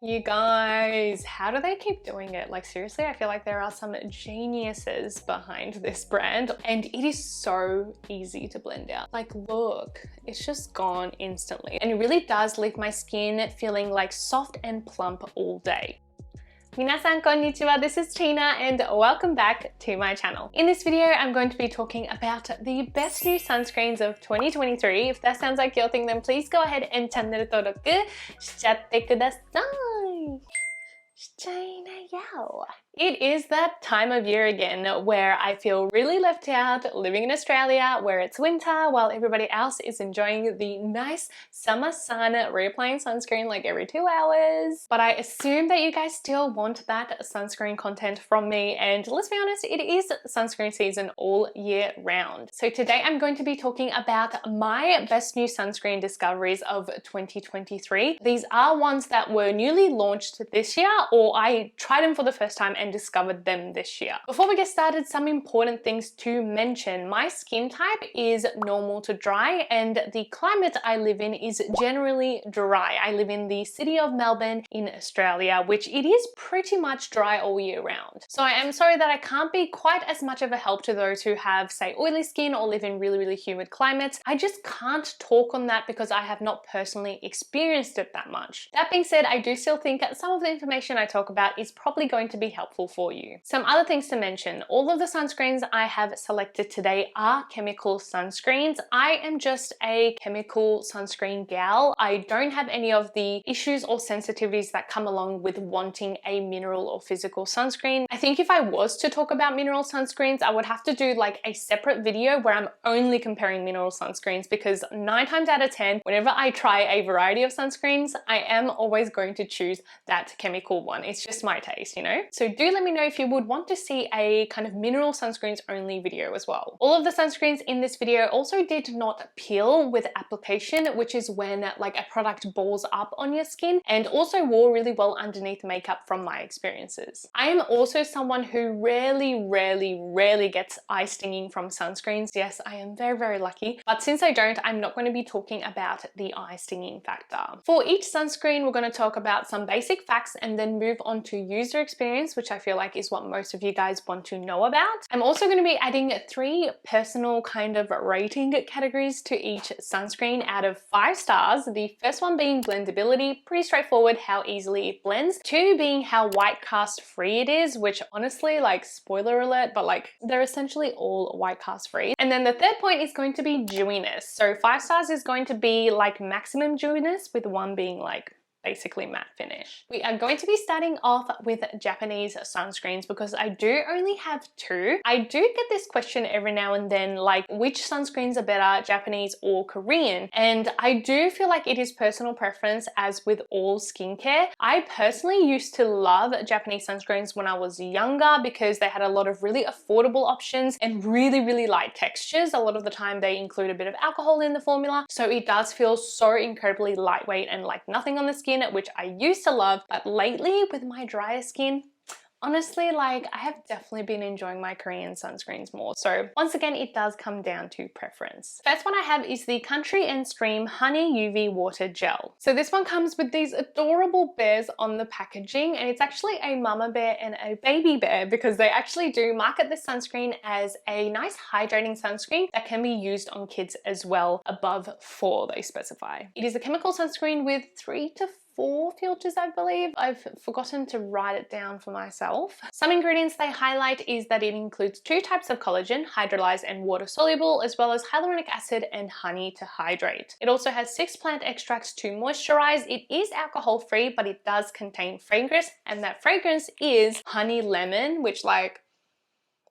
You guys, how do they keep doing it? Like seriously, I feel like there are some geniuses behind this brand and it is so easy to blend out. Like look, it's just gone instantly and it really does leave my skin feeling like soft and plump all day. Minasan konnichiwa, this is Tina and welcome back to my channel. In this video, I'm going to be talking about the best new sunscreens of 2023. If that sounds like your thing, then please go ahead and channel登録しちゃってください。しちゃいなよ。It is that time of year again where I feel really left out living in Australia where it's winter while everybody else is enjoying the nice summer sun, reapplying sunscreen like every 2 hours. But I assume that you guys still want that sunscreen content from me, and let's be honest, it is sunscreen season all year round. So today I'm going to be talking about my best new sunscreen discoveries of 2023. These are ones that were newly launched this year, or I tried them for the first time and discovered them this year. Before we get started, some important things to mention. My skin type is normal to dry and the climate I live in is generally dry. I live in the city of Melbourne in Australia, which it is pretty much dry all year round. So I am sorry that I can't be quite as much of a help to those who have, say, oily skin or live in really humid climates. I just can't talk on that because I have not personally experienced it that much. That being said, I do still think that some of the information I talk about is probably going to be helpful for you. Some other things to mention. All of the sunscreens I have selected today are chemical sunscreens. I am just a chemical sunscreen gal. I don't have any of the issues or sensitivities that come along with wanting a mineral or physical sunscreen. I think if I was to talk about mineral sunscreens, I would have to do like a separate video where I'm only comparing mineral sunscreens, because 9 times out of 10, whenever I try a variety of sunscreens, I am always going to choose that chemical one. It's just my taste, you know? So do let me know if you would want to see a kind of mineral sunscreens only video as well. All of the sunscreens in this video also did not peel with application, which is when like a product balls up on your skin, and also wore really well underneath makeup from my experiences. I am also someone who rarely gets eye stinging from sunscreens. Yes, I am very lucky, but since I don't, I'm not going to be talking about the eye stinging factor. For each sunscreen, we're going to talk about some basic facts and then move on to user experience, which I feel like is what most of you guys want to know about. I'm also going to be adding 3 personal kind of rating categories to each sunscreen out of 5 stars. The first one being blendability, pretty straightforward how easily it blends. 2 being how white cast free it is, which honestly, like spoiler alert, but like they're essentially all white cast free. And then the third point is going to be dewiness. So 5 stars is going to be like maximum dewiness, with 1 being like basically matte finish. We are going to be starting off with Japanese sunscreens because I do only have 2. I do get this question every now and then, like which sunscreens are better, Japanese or Korean? And I do feel like it is personal preference, as with all skincare. I personally used to love Japanese sunscreens when I was younger because they had a lot of really affordable options and really light textures. A lot of the time they include a bit of alcohol in the formula, so it does feel so incredibly lightweight and like nothing on the skin, which I used to love. But lately with my drier skin, honestly, like I have definitely been enjoying my Korean sunscreens more. So once again, it does come down to preference. First one I have is the Country and Stream Honey UV Water Gel. So this one comes with these adorable bears on the packaging, and it's actually a mama bear and a baby bear because they actually do market this sunscreen as a nice hydrating sunscreen that can be used on kids as well, above 4 they specify. It is a chemical sunscreen with 3 to 4 filters, I believe. I've forgotten to write it down for myself. Some ingredients they highlight is that it includes 2 types of collagen, hydrolyzed and water soluble, as well as hyaluronic acid and honey to hydrate. It also has 6 plant extracts to moisturize. It is alcohol free, but it does contain fragrance, and that fragrance is honey lemon, which like,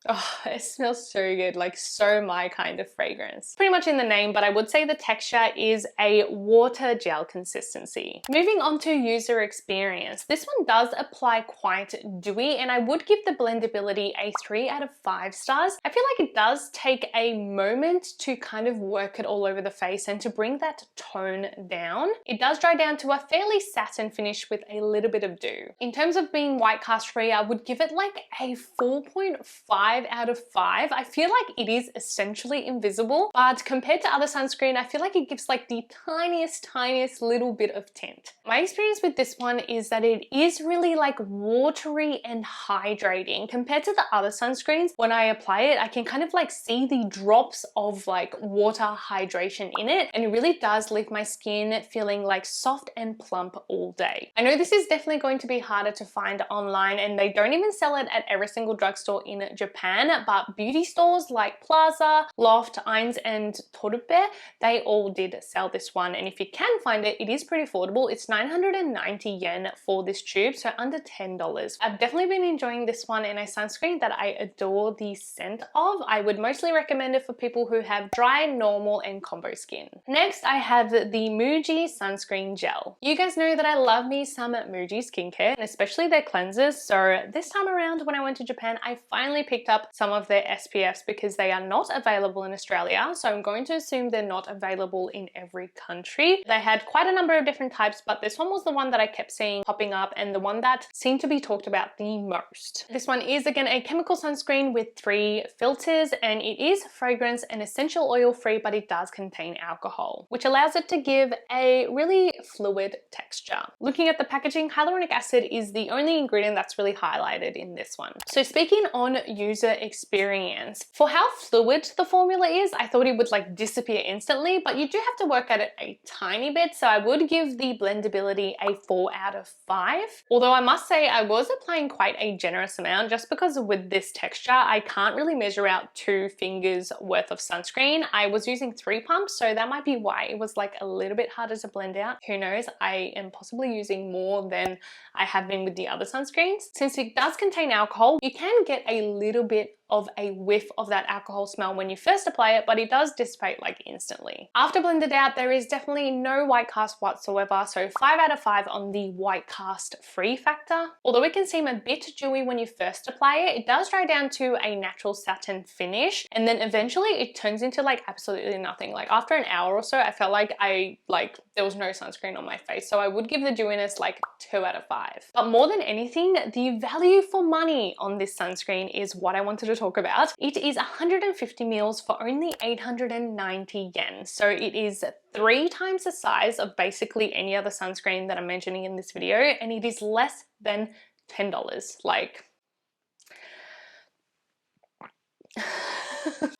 oh, it smells so good, like so my kind of fragrance. Pretty much in the name, but I would say the texture is a water gel consistency. Moving on to user experience. This one does apply quite dewy, and I would give the blendability a 3 out of 5 stars. I feel like it does take a moment to kind of work it all over the face and to bring that tone down. It does dry down to a fairly satin finish with a little bit of dew. In terms of being white cast free, I would give it like a 4.5 5 out of 5. I feel like it is essentially invisible, but compared to other sunscreen, I feel like it gives like the tiniest little bit of tint. My experience with this one is that it is really like watery and hydrating. Compared to the other sunscreens, when I apply it, I can kind of like see the drops of like water hydration in it, and it really does leave my skin feeling like soft and plump all day. I know this is definitely going to be harder to find online, and they don't even sell it at every single drugstore in Japan, but beauty stores like Plaza, Loft, Eins, and Torube, they all did sell this one, and if you can find it, it is pretty affordable. It's 990 yen for this tube, so under $10. I've definitely been enjoying this one in a sunscreen that I adore the scent of. I would mostly recommend it for people who have dry, normal, and combo skin. Next, I have the MUJI Sunscreen Gel. You guys know that I love me some MUJI skincare, and especially their cleansers, so this time around when I went to Japan, I finally picked up some of their SPFs because they are not available in Australia, so I'm going to assume they're not available in every country. They had quite a number of different types, but this one was the one that I kept seeing popping up and the one that seemed to be talked about the most. This one is again a chemical sunscreen with 3 filters, and it is fragrance and essential oil free, but it does contain alcohol, which allows it to give a really fluid texture. Looking at the packaging, hyaluronic acid is the only ingredient that's really highlighted in this one. So speaking on user experience, for how fluid the formula is, I thought it would like disappear instantly, but you do have to work at it a tiny bit, so I would give the blendability a 4 out of 5. Although I must say I was applying quite a generous amount just because with this texture, I can't really measure out 2 fingers worth of sunscreen. I was using 3 pumps, so that might be why it was like a little bit harder to blend out. Who knows? I am possibly using more than I have been with the other sunscreens. Since it does contain alcohol, you can get a little bit of a whiff of that alcohol smell when you first apply it, but it does dissipate like instantly. After blended out, there is definitely no white cast whatsoever, so 5 out of 5 on the white cast free factor. Although it can seem a bit dewy when you first apply it, it does dry down to a natural satin finish, and then eventually it turns into like absolutely nothing. Like after an hour or so, I felt like there was no sunscreen on my face, so I would give the dewiness like 2 out of 5. But more than anything, the value for money on this sunscreen is what I wanted to talk about. It is 150 mils for only 890 yen. So it is 3 times the size of basically any other sunscreen that I'm mentioning in this video, and it is less than $10. Like,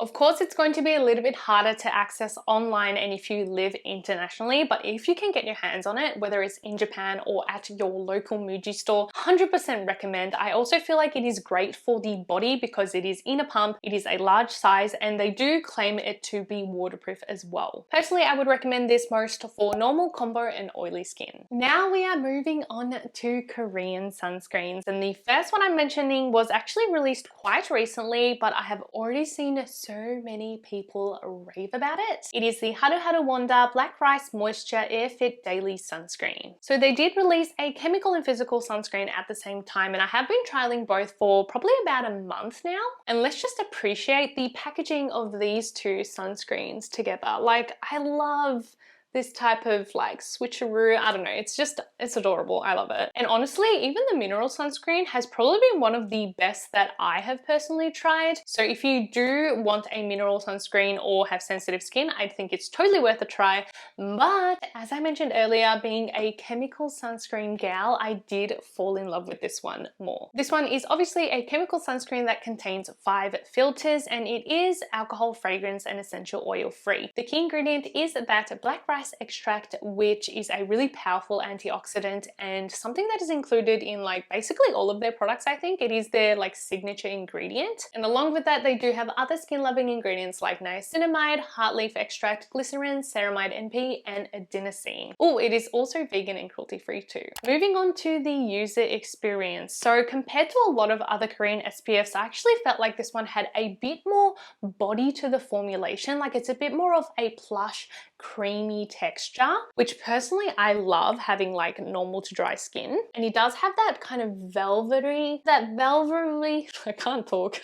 of course, it's going to be a little bit harder to access online and if you live internationally, but if you can get your hands on it, whether it's in Japan or at your local MUJI store, 100% recommend. I also feel like it is great for the body because it is in a pump, it is a large size, and they do claim it to be waterproof as well. Personally, I would recommend this most for normal, combo, and oily skin. Now we are moving on to Korean sunscreens, and the first one I'm mentioning was actually released quite recently, but I have already seen so many people rave about it. It is the Haruharu Wonder Black Rice Moisture Airyfit Daily Sunscreen. So they did release a chemical and physical sunscreen at the same time, and I have been trialing both for probably about a month now. And let's just appreciate the packaging of these 2 sunscreens together. Like, I love this type of like switcheroo. I don't know, it's adorable. I love it. And honestly, even the mineral sunscreen has probably been one of the best that I have personally tried. So if you do want a mineral sunscreen or have sensitive skin, I think it's totally worth a try. But as I mentioned earlier, being a chemical sunscreen gal, I did fall in love with this one more. This one is obviously a chemical sunscreen that contains 5 filters, and it is alcohol, fragrance, and essential oil free. The key ingredient is that black rice extract, which is a really powerful antioxidant and something that is included in like basically all of their products. I think it is their like signature ingredient, and along with that they do have other skin loving ingredients like niacinamide, heartleaf extract, glycerin, ceramide NP, and adenosine. Oh, it is also vegan and cruelty free too. Moving on to the user experience. So compared to a lot of other Korean SPFs, I actually felt like this one had a bit more body to the formulation. Like it's a bit more of a plush, creamy texture, which personally I love having like normal to dry skin. And it does have that kind of velvety, I can't talk.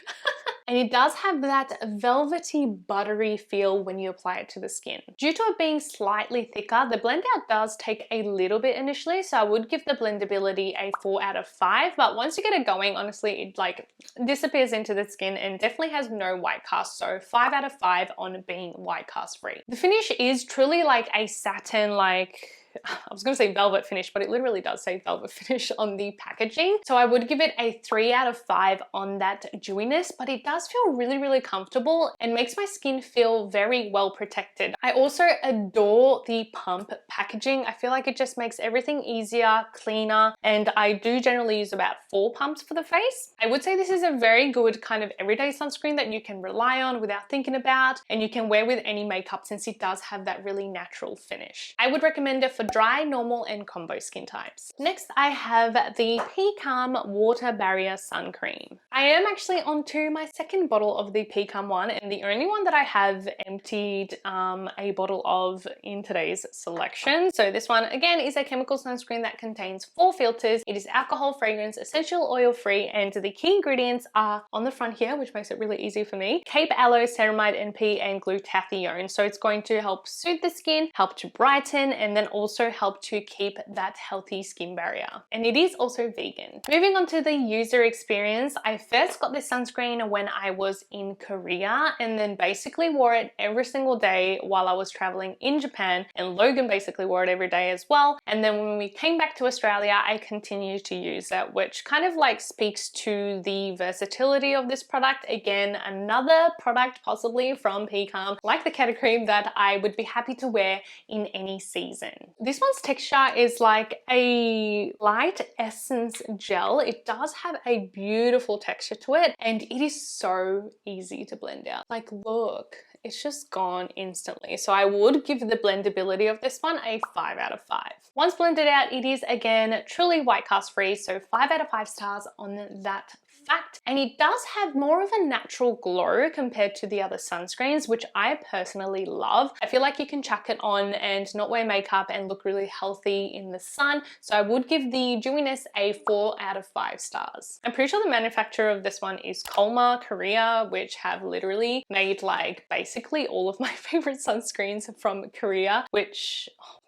and it does have that velvety, buttery feel when you apply it to the skin. Due to it being slightly thicker, the blend out does take a little bit initially, so I would give the blendability a 4 out of 5, but once you get it going, honestly, it like disappears into the skin and definitely has no white cast, so 5 out of 5 on being white cast free. The finish is truly like a satin, like, I was going to say velvet finish, but it literally does say velvet finish on the packaging. So I would give it a 3 out of 5 on that dewiness, but it does feel really, really comfortable and makes my skin feel very well protected. I also adore the pump packaging. I feel like it just makes everything easier, cleaner, and I do generally use about 4 pumps for the face. I would say this is a very good kind of everyday sunscreen that you can rely on without thinking about, and you can wear with any makeup since it does have that really natural finish. I would recommend it for dry, normal, and combo skin types. Next, I have the P.CALM Water Barrier Sun Cream. I am actually onto my second bottle of the P.CALM one, and the only one that I have emptied a bottle of in today's selection. So this one, again, is a chemical sunscreen that contains 4 filters. It is alcohol, fragrance, essential oil free, and the key ingredients are on the front here, which makes it really easy for me. Cape aloe, ceramide NP, and glutathione. So it's going to help soothe the skin, help to brighten, and then also help to keep that healthy skin barrier. And it is also vegan. Moving on to the user experience, I first got this sunscreen when I was in Korea and then basically wore it every single day while I was traveling in Japan, and Logan basically wore it every day as well. And then when we came back to Australia, I continued to use it, which kind of like speaks to the versatility of this product. Again, another product possibly from P.CALM, like the Keta Cream, that I would be happy to wear in any season. This one's texture is like a light essence gel. It does have a beautiful texture to it, and it is so easy to blend out. Like, look, it's just gone instantly. So I would give the blendability of this one a 5 out of 5. Once blended out, it is again truly white cast free, so 5 out of 5 stars on that fact. And it does have more of a natural glow compared to the other sunscreens, which I personally love. I feel like you can chuck it on and not wear makeup and look really healthy in the sun. So I would give the dewiness a 4 out of 5 stars. I'm pretty sure the manufacturer of this one is Korea, Korea, which have literally made like basically all of my favorite sunscreens from Korea, which, oh,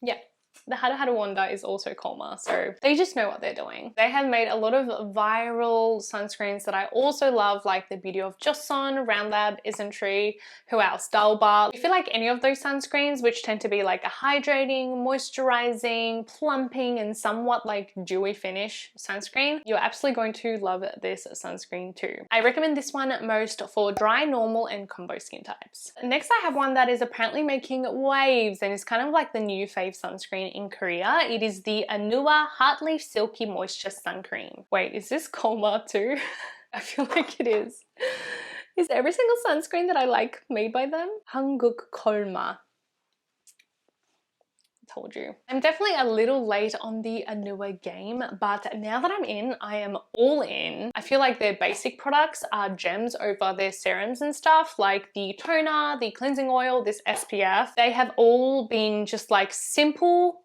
yeah. The haruharu wonder is also Korea, so they just know what they're doing. They have made a lot of viral sunscreens that I also love, like the Beauty of Joseon, Round Lab, Isntree, who else, Dalbar. I feel like any of those sunscreens, which tend to be like a hydrating, moisturizing, plumping, and somewhat like dewy finish sunscreen, you're absolutely going to love this sunscreen too. I recommend this one most for dry, normal, and combo skin types. Next, I have one that is apparently making waves and is kind of like the new fave sunscreen in Korea. It is the Anua Heartleaf Silky Moisture Sun Cream. Wait, is this Korea too? I feel like it is. Is every single sunscreen that I like made by them? Hanguk Kolma. Told you. I'm definitely a little late on the Anua game, but now that I'm in, I am all in. I feel like their basic products are gems over their serums and stuff, like the toner, the cleansing oil, this SPF. They have all been just like simple.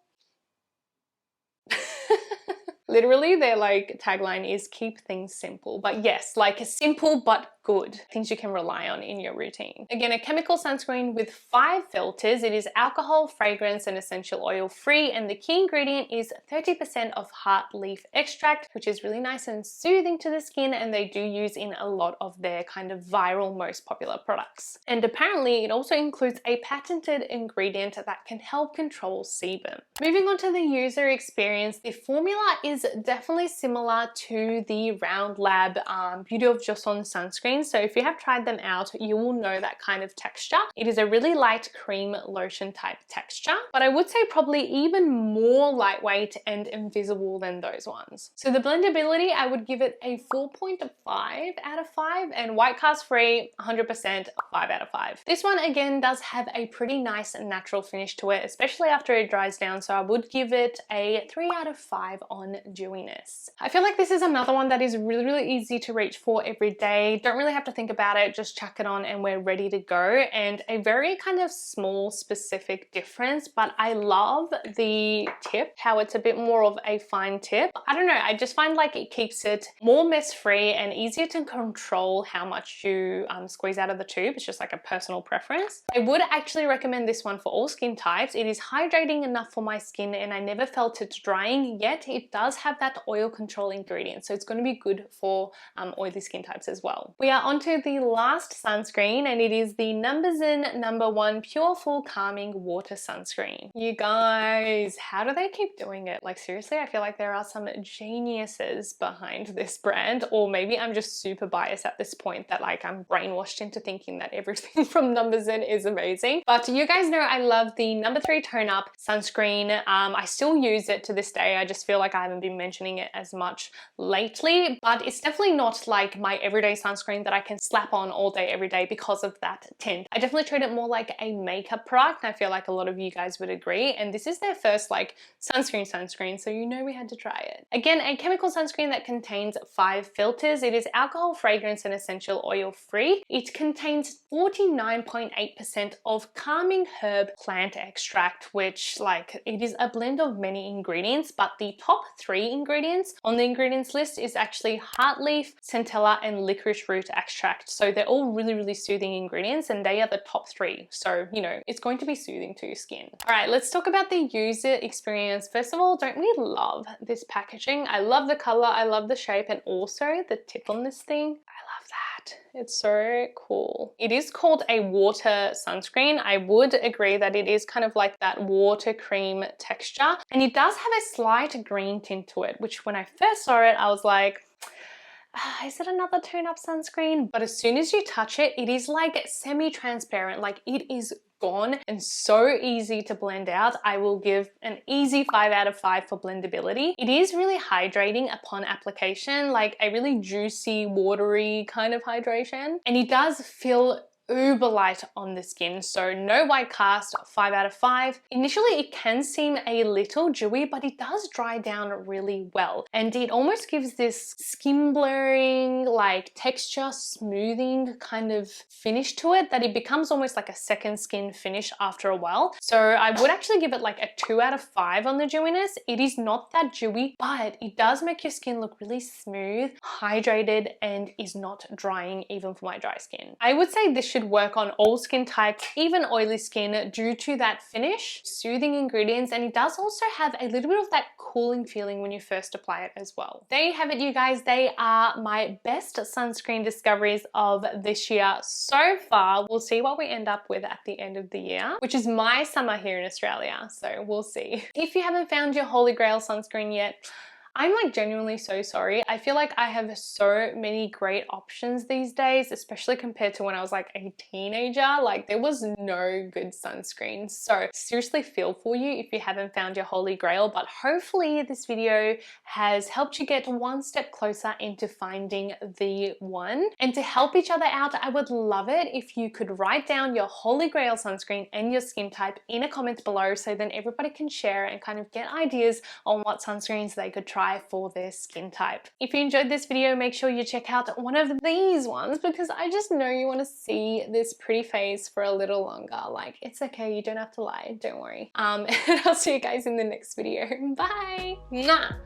Literally, their like tagline is keep things simple. But yes, like simple but good. Things you can rely on in your routine. Again, a chemical sunscreen with 5 filters. It is alcohol, fragrance, and essential oil free. And the key ingredient is 30% of Heartleaf extract, which is really nice and soothing to the skin. And they do use in a lot of their kind of viral, most popular products. And apparently it also includes a patented ingredient that can help control sebum. Moving on to the user experience, the formula is definitely similar to the Round Lab Beauty of Joseon sunscreen. So if you have tried them out, you will know that kind of texture. It is a really light cream lotion type texture, but I would say probably even more lightweight and invisible than those ones. So the blendability, I would give it a 4.5 out of 5, and white cast free, 100% 5 out of 5. This one again does have a pretty nice natural finish to it, especially after it dries down. So I would give it a 3 out of 5 on dewiness. I feel like this is another one that is really, really easy to reach for every day. Don't really have to think about it, just chuck it on and we're ready to go. And a very kind of small specific difference, but I love the tip, how it's a bit more of a fine tip. I don't know, I just find like it keeps it more mess free and easier to control how much you squeeze out of the tube. It's just like a personal preference. I would actually recommend this one for all skin types. It is hydrating enough for my skin and I never felt it drying, yet it does have that oil control ingredient, so it's going to be good for oily skin types as well. We are onto the last sunscreen and it is the numbuzin #1 Pure Full Calming Water Sunscreen. You guys, how do they keep doing it? Like seriously, I feel like there are some geniuses behind this brand, or maybe I'm just super biased at this point that like I'm brainwashed into thinking that everything from numbuzin is amazing. But you guys know I love the #3 Tone Up sunscreen. I still use it to this day. I just feel like I haven't been mentioning it as much lately, but it's definitely not like my everyday sunscreen that I can slap on all day every day because of that tint. I definitely treat it more like a makeup product, and I feel like a lot of you guys would agree, and this is their first like sunscreen, so you know we had to try it. Again, a chemical sunscreen that contains 5 filters. It is alcohol, fragrance, and essential oil free. It contains 49.8% of calming herb plant extract, which like it is a blend of many ingredients, but the top 3 ingredients on the ingredients list is actually heartleaf, centella, and licorice root extract. So they're all really, really soothing ingredients and they are the top 3. So, you know, it's going to be soothing to your skin. All right, let's talk about the user experience. First of all, don't we love this packaging? I love the color, I love the shape, and also the tip on this thing. I love that. It's so cool. It is called a water sunscreen. I would agree that it is kind of like that water cream texture, and it does have a slight green tint to it, which when I first saw it, I was like, is it another Tone Up sunscreen? But as soon as you touch it, it is like semi-transparent, like it is gone and so easy to blend out. I will give an easy 5 out of 5 for blendability. It is really hydrating upon application, like a really juicy, watery kind of hydration. And it does feel uber light on the skin, so no white cast, 5 out of 5. Initially it can seem a little dewy, but it does dry down really well, and it almost gives this skin blurring, like texture smoothing kind of finish to it, that it becomes almost like a second skin finish after a while. So I would actually give it like a 2 out of 5 on the dewiness. It is not that dewy, but it does make your skin look really smooth, hydrated, and is not drying even for my dry skin. I would say this should work on all skin types, even oily skin, due to that finish, soothing ingredients, and it does also have a little bit of that cooling feeling when you first apply it as well. There you have it, you guys. They are my best sunscreen discoveries of this year so far. We'll see what we end up with at the end of the year, which is my summer here in Australia, so we'll see. If you haven't found your holy grail sunscreen yet, I'm like genuinely so sorry. I feel like I have so many great options these days, especially compared to when I was like a teenager. Like there was no good sunscreen. So seriously feel for you if you haven't found your holy grail, but hopefully this video has helped you get one step closer into finding the one. And to help each other out, I would love it if you could write down your holy grail sunscreen and your skin type in a comment below, so then everybody can share and kind of get ideas on what sunscreens they could try for their skin type. If you enjoyed this video, make sure you check out one of these ones, because I just know you want to see this pretty face for a little longer. Like, it's okay, you don't have to lie, don't worry. And I'll see you guys in the next video. Bye! Mwah!